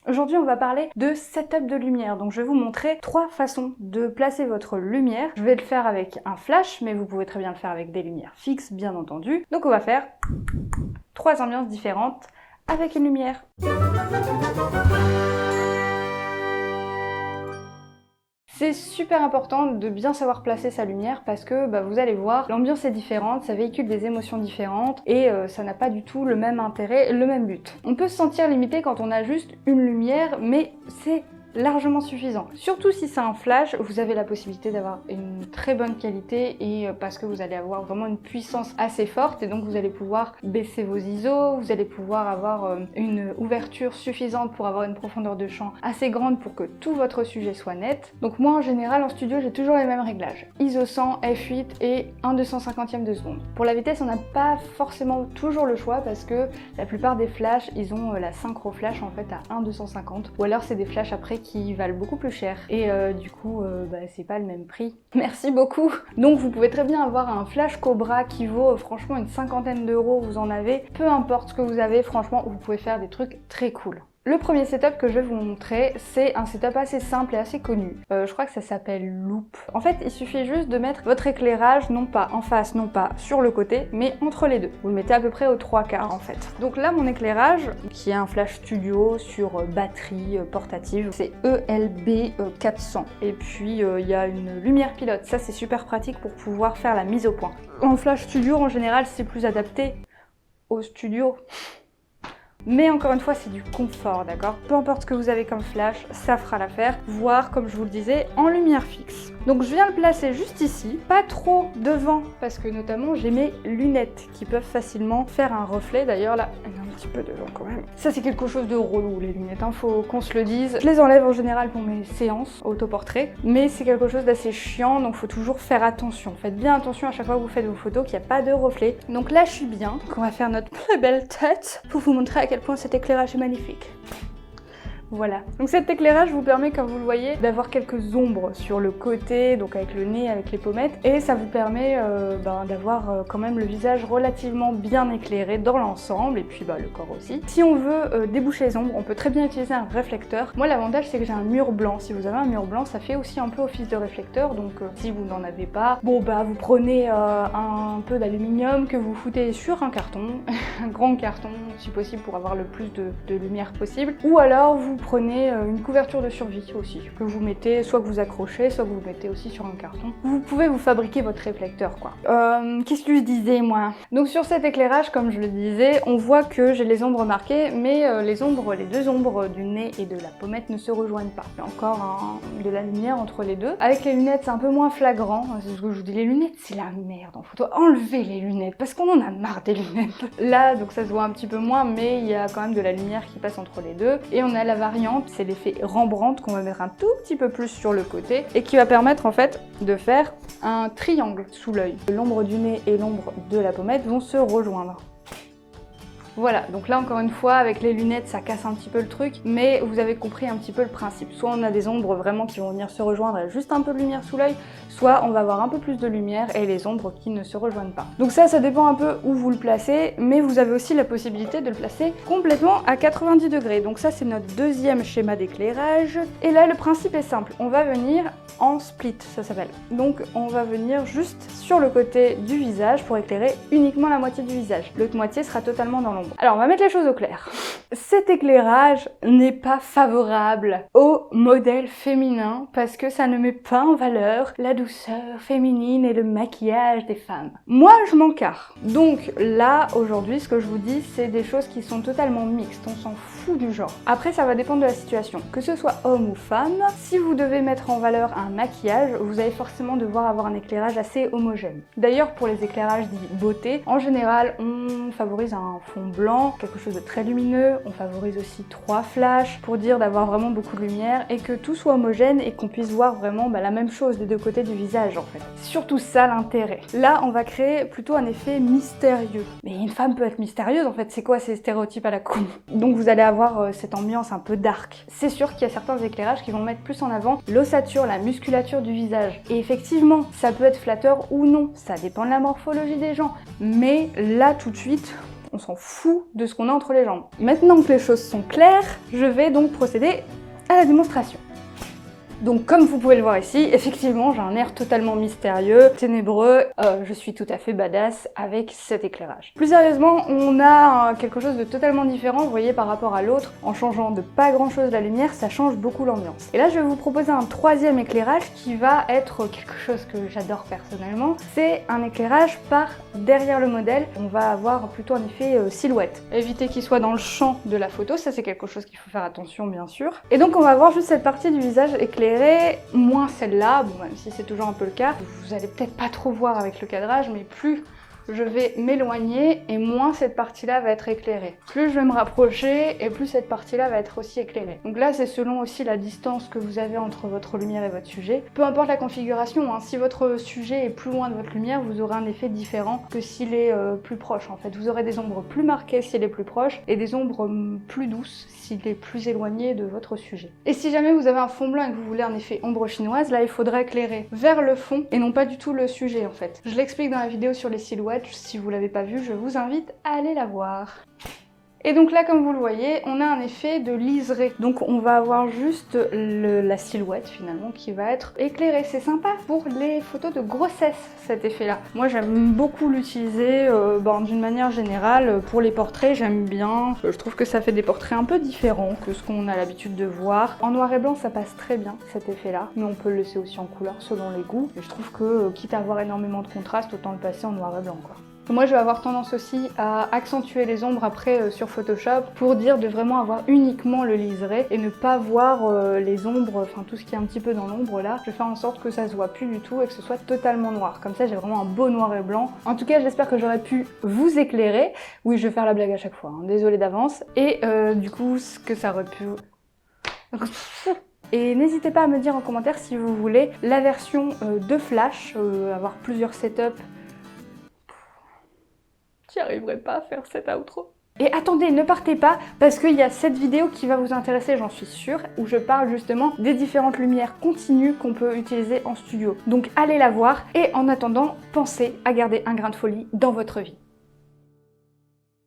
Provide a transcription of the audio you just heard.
Aujourd'hui, on va parler de setup de lumière. Donc je vais vous montrer 3 façons de placer votre lumière. Je vais le faire avec un flash, mais vous pouvez très bien le faire avec des lumières fixes, bien entendu. Donc on va faire 3 ambiances différentes avec une lumière. C'est super important de bien savoir placer sa lumière parce que vous allez voir, l'ambiance est différente, ça véhicule des émotions différentes et ça n'a pas du tout le même intérêt, le même but. On peut se sentir limité quand on a juste une lumière, mais c'est largement suffisant. Surtout si c'est un flash, vous avez la possibilité d'avoir une très bonne qualité et parce que vous allez avoir vraiment une puissance assez forte et donc vous allez pouvoir baisser vos ISO, vous allez pouvoir avoir une ouverture suffisante pour avoir une profondeur de champ assez grande pour que tout votre sujet soit net. Donc moi en général en studio j'ai toujours les mêmes réglages. ISO 100, f8 et 1/250e de seconde. Pour la vitesse on n'a pas forcément toujours le choix parce que la plupart des flashs ils ont la synchro flash en fait à 1/250 ou alors c'est des flashs après qui valent beaucoup plus cher et du coup c'est pas le même prix. Merci beaucoup. Donc vous pouvez très bien avoir un flash Cobra qui vaut franchement une 50aine d'euros, vous en avez, peu importe ce que vous avez, franchement vous pouvez faire des trucs très cool. Le premier setup que je vais vous montrer, c'est un setup assez simple et assez connu. Je crois que ça s'appelle Loop. En fait, il suffit juste de mettre votre éclairage, non pas en face, non pas sur le côté, mais entre les deux. Vous le mettez à peu près aux 3/4 en fait. Donc là, mon éclairage, qui est un flash studio sur batterie portative, c'est ELB 400. Et puis, il y a une lumière pilote. Ça, c'est super pratique pour pouvoir faire la mise au point. En flash studio, en général, c'est plus adapté au studio. Mais encore une fois, c'est du confort, d'accord? Peu importe ce que vous avez comme flash, ça fera l'affaire, voire, comme je vous le disais, en lumière fixe. Donc je viens le placer juste ici, pas trop devant, parce que notamment j'ai mes lunettes qui peuvent facilement faire un reflet. D'ailleurs là, il y en a un petit peu devant quand même. Ça c'est quelque chose de relou les lunettes, hein, faut qu'on se le dise. Je les enlève en général pour mes séances autoportrait, mais c'est quelque chose d'assez chiant, donc faut toujours faire attention. Faites bien attention à chaque fois que vous faites vos photos qu'il n'y a pas de reflet. Donc là je suis bien, donc on va faire notre très belle tête pour vous montrer à quel point cet éclairage est magnifique. Voilà. Donc cet éclairage vous permet, comme vous le voyez, d'avoir quelques ombres sur le côté, donc avec le nez, avec les pommettes, et ça vous permet d'avoir quand même le visage relativement bien éclairé dans l'ensemble, et puis le corps aussi. Si on veut déboucher les ombres, on peut très bien utiliser un réflecteur. Moi l'avantage c'est que j'ai un mur blanc. Si vous avez un mur blanc, ça fait aussi un peu office de réflecteur, donc si vous n'en avez pas, vous prenez un peu d'aluminium que vous foutez sur un carton, un grand carton si possible pour avoir le plus de lumière possible, ou alors vous prenez une couverture de survie aussi, que vous mettez, soit que vous accrochez, soit que vous mettez aussi sur un carton. Vous pouvez vous fabriquer votre réflecteur quoi. Qu'est-ce que je disais moi? Donc sur cet éclairage, comme je le disais, on voit que j'ai les ombres marquées, mais les deux ombres du nez et de la pommette ne se rejoignent pas. Il y a encore de la lumière entre les deux. Avec les lunettes, c'est un peu moins flagrant, c'est ce que je vous dis, les lunettes c'est la merde en photo. Enlevez les lunettes, parce qu'on en a marre des lunettes. Là, donc ça se voit un petit peu moins, mais il y a quand même de la lumière qui passe entre les deux, et on a la variante, c'est l'effet Rembrandt qu'on va mettre un tout petit peu plus sur le côté et qui va permettre en fait de faire un triangle sous l'œil. L'ombre du nez et l'ombre de la pommette vont se rejoindre. Voilà, donc là encore une fois, avec les lunettes, ça casse un petit peu le truc, mais vous avez compris un petit peu le principe. Soit on a des ombres vraiment qui vont venir se rejoindre et juste un peu de lumière sous l'œil, soit on va avoir un peu plus de lumière et les ombres qui ne se rejoignent pas. Donc ça dépend un peu où vous le placez, mais vous avez aussi la possibilité de le placer complètement à 90 degrés. Donc ça c'est notre deuxième schéma d'éclairage. Et là le principe est simple, on va venir en split, ça s'appelle. Donc on va venir juste sur le côté du visage pour éclairer uniquement la moitié du visage. L'autre moitié sera totalement dans l'ombre. Alors on va mettre les choses au clair. Cet éclairage n'est pas favorable au modèle féminin parce que ça ne met pas en valeur la douceur féminine et le maquillage des femmes. Moi je m'en carre. Donc là aujourd'hui ce que je vous dis c'est des choses qui sont totalement mixtes, on s'en fout du genre. Après ça va dépendre de la situation, que ce soit homme ou femme. Si vous devez mettre en valeur un maquillage, vous allez forcément devoir avoir un éclairage assez homogène. D'ailleurs pour les éclairages dits beauté, en général on favorise un fond blanc, quelque chose de très lumineux. On favorise aussi 3 flashs pour dire d'avoir vraiment beaucoup de lumière et que tout soit homogène et qu'on puisse voir vraiment la même chose des deux côtés du visage en fait. C'est surtout ça l'intérêt. Là on va créer plutôt un effet mystérieux. Mais une femme peut être mystérieuse en fait, c'est quoi ces stéréotypes à la con? Donc vous allez avoir cette ambiance un peu dark. C'est sûr qu'il y a certains éclairages qui vont mettre plus en avant l'ossature, la musculature du visage. Et effectivement, ça peut être flatteur ou non, ça dépend de la morphologie des gens. Mais là tout de suite, on on s'en fout de ce qu'on a entre les jambes. Maintenant que les choses sont claires, je vais donc procéder à la démonstration. Donc comme vous pouvez le voir ici, effectivement j'ai un air totalement mystérieux, ténébreux, je suis tout à fait badass avec cet éclairage. Plus sérieusement, on a quelque chose de totalement différent, vous voyez, par rapport à l'autre. En changeant de pas grand chose la lumière, ça change beaucoup l'ambiance. Et là je vais vous proposer un troisième éclairage qui va être quelque chose que j'adore personnellement. C'est un éclairage par derrière le modèle. On va avoir plutôt un effet silhouette. Éviter qu'il soit dans le champ de la photo, ça c'est quelque chose qu'il faut faire attention bien sûr. Et donc on va avoir juste cette partie du visage éclairée, moins celle-là, bon même si c'est toujours un peu le cas, vous allez peut-être pas trop voir avec le cadrage, mais plus je vais m'éloigner et moins cette partie-là va être éclairée. Plus je vais me rapprocher et plus cette partie-là va être aussi éclairée. Donc là c'est selon aussi la distance que vous avez entre votre lumière et votre sujet. Peu importe la configuration, hein, si votre sujet est plus loin de votre lumière, vous aurez un effet différent que s'il est plus proche en fait. Vous aurez des ombres plus marquées s'il est plus proche et des ombres plus douces s'il est plus éloigné de votre sujet. Et si jamais vous avez un fond blanc et que vous voulez un effet ombre chinoise, là il faudrait éclairer vers le fond et non pas du tout le sujet en fait. Je l'explique dans la vidéo sur les silhouettes. Si vous l'avez pas vu, je vous invite à aller la voir. Et donc là, comme vous le voyez, on a un effet de liseré. Donc on va avoir juste la silhouette finalement qui va être éclairée. C'est sympa pour les photos de grossesse, cet effet-là. Moi j'aime beaucoup l'utiliser d'une manière générale. Pour les portraits, j'aime bien. Je trouve que ça fait des portraits un peu différents que ce qu'on a l'habitude de voir. En noir et blanc, ça passe très bien cet effet-là. Mais on peut le laisser aussi en couleur selon les goûts. Et je trouve que quitte à avoir énormément de contraste, autant le passer en noir et blanc quoi. Moi je vais avoir tendance aussi à accentuer les ombres après sur Photoshop pour dire de vraiment avoir uniquement le liseré et ne pas voir les ombres, enfin tout ce qui est un petit peu dans l'ombre là. Je vais faire en sorte que ça se voit plus du tout et que ce soit totalement noir. Comme ça j'ai vraiment un beau noir et blanc. En tout cas j'espère que j'aurais pu vous éclairer. Oui, je vais faire la blague à chaque fois, hein. Désolée d'avance. Et du coup ce que ça aurait pu... Et n'hésitez pas à me dire en commentaire si vous voulez la version de flash, avoir plusieurs setups. J'y arriverai pas à faire cet outro. Et attendez, ne partez pas, parce qu'il y a cette vidéo qui va vous intéresser, j'en suis sûre, où je parle justement des différentes lumières continues qu'on peut utiliser en studio. Donc allez la voir, et en attendant, pensez à garder un grain de folie dans votre vie.